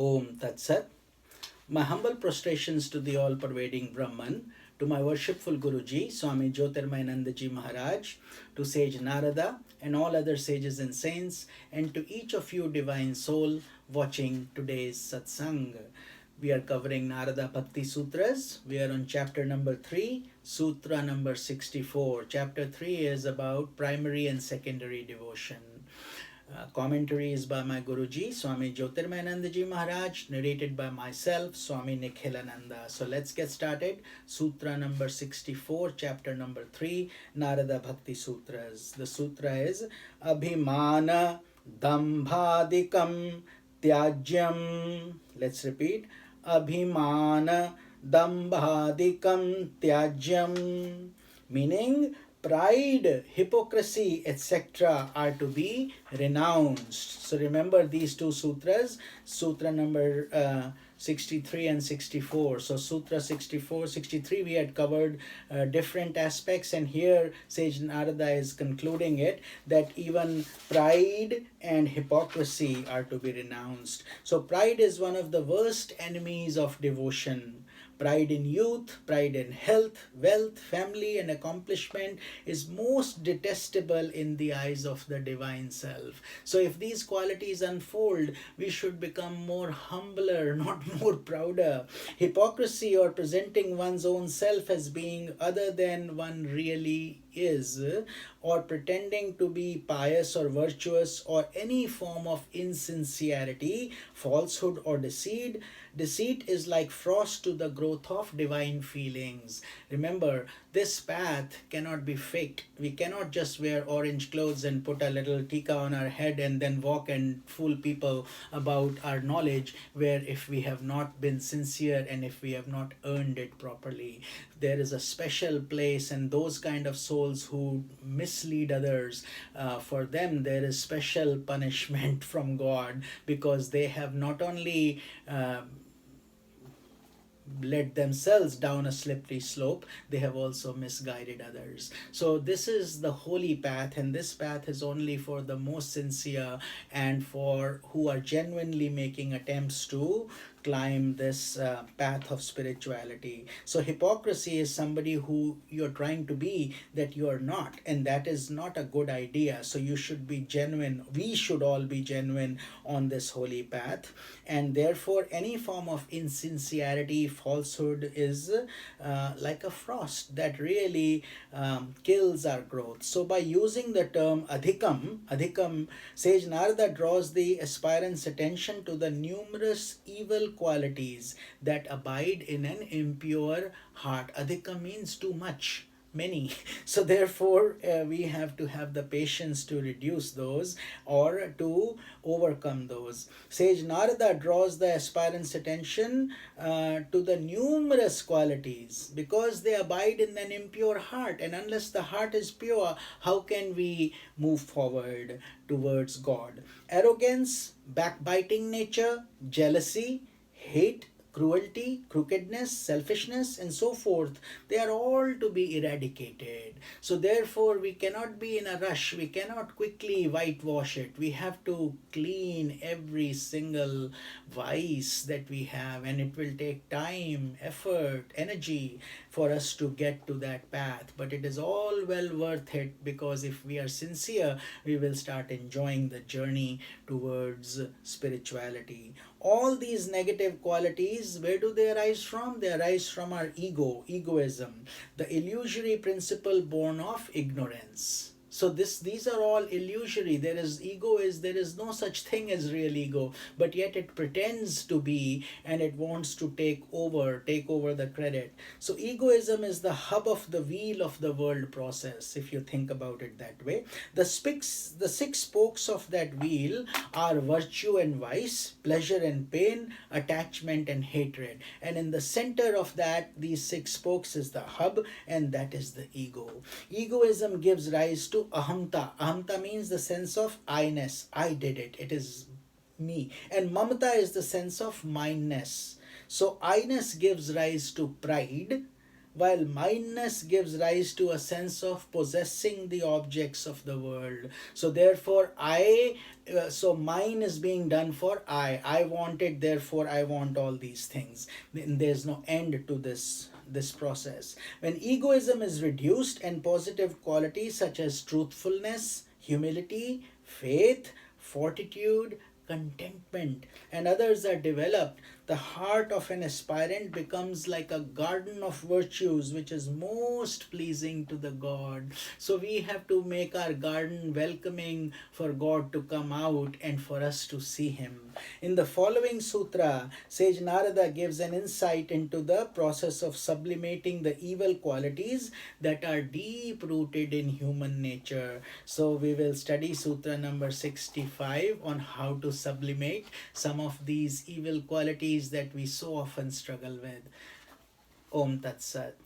Om Tat Sat. My humble prostrations to the all-pervading Brahman, to my worshipful Guruji, Swami Jyotirmayanandaji Maharaj, to sage Narada and all other sages and saints, and to each of you divine soul watching today's satsang. We are covering Narada Bhakti Sutras. We are on chapter number 3, Sutra number 64. Chapter 3 is about primary and secondary devotion. Commentary is by my Guruji, Swami Jyotirmayanandaji Maharaj, narrated by myself, Swami Nikhilananda. So let's get started. Sutra number 64, chapter number 3, Narada Bhakti Sutras. The sutra is Abhimana Dambhadikam Tyajyam. Let's repeat. Abhimana Dambhadikam Tyajyam. Meaning, pride, hypocrisy, etc. are to be renounced. So remember these two sutras, sutra number 63 and 64. So sutra 64, 63 we had covered different aspects, and here Sage Narada is concluding it that even pride and hypocrisy are to be renounced. So pride is one of the worst enemies of devotion. Pride in youth, pride in health, wealth, family, and accomplishment is most detestable in the eyes of the divine self. So if these qualities unfold, we should become more humbler, not more prouder. Hypocrisy, or presenting one's own self as being other than one really is, or pretending to be pious or virtuous, or any form of insincerity, falsehood, or deceit. Deceit is like frost to the growth of divine feelings. Remember, this path cannot be faked. We cannot just wear orange clothes and put a little tika on our head and then walk and fool people about our knowledge, where if we have not been sincere and if we have not earned it properly. There is a special place, and those kind of souls who mislead others, for them there is special punishment from God, because they have not only led themselves down a slippery slope, they have also misguided others. So this is the holy path, and this path is only for the most sincere and for who are genuinely making attempts to climb this path of spirituality. So hypocrisy is somebody who you're trying to be that you are not, and that is not a good idea. So you should be genuine. We should all be genuine on this holy path, and therefore any form of insincerity, falsehood is like a frost that really kills our growth. So by using the term adhikam, Sage Narada draws the aspirant's attention to the numerous evil qualities that abide in an impure heart. Adhika means too much, many. So therefore we have to have the patience to reduce those or to overcome those. Sage Narada draws the aspirant's attention to the numerous qualities because they abide in an impure heart, and unless the heart is pure, how can we move forward towards God? Arrogance, backbiting nature, jealousy, hate, cruelty, crookedness, selfishness, and so forth, they are all to be eradicated. So therefore we cannot be in a rush. We cannot quickly whitewash it. We have to clean every single vice that we have, and it will take time, effort, energy for us to get to that path. But it is all well worth it, because if we are sincere, we will start enjoying the journey towards spirituality. All these negative qualities, where do they arise from? They arise from our egoism, the illusory principle born of ignorance. So these are all illusory. There is no such thing as real ego, but yet it pretends to be, and it wants to take over the credit. So egoism is the hub of the wheel of the world process, if you think about it that way. The six spokes of that wheel are virtue and vice, pleasure and pain, attachment and hatred. And in the center of that, these six spokes is the hub, and that is the ego. Egoism gives rise to ahamta. Ahamta means the sense of I-ness. I did it. It is me. And mamata is the sense of mindness. So I-ness gives rise to pride. while mindness gives rise to a sense of possessing the objects of the world. So therefore so mine is being done for I want it, therefore I want all these things. There's no end to this process. When egoism is reduced and positive qualities such as truthfulness, humility, faith, fortitude, contentment, and others are developed, the heart of an aspirant becomes like a garden of virtues which is most pleasing to the God. So we have to make our garden welcoming for God to come out and for us to see Him. In the following sutra, sage Narada gives an insight into the process of sublimating the evil qualities that are deep rooted in human nature. So we will study sutra number 65 on how to sublimate some of these evil qualities that we so often struggle with. Om Tat Sat.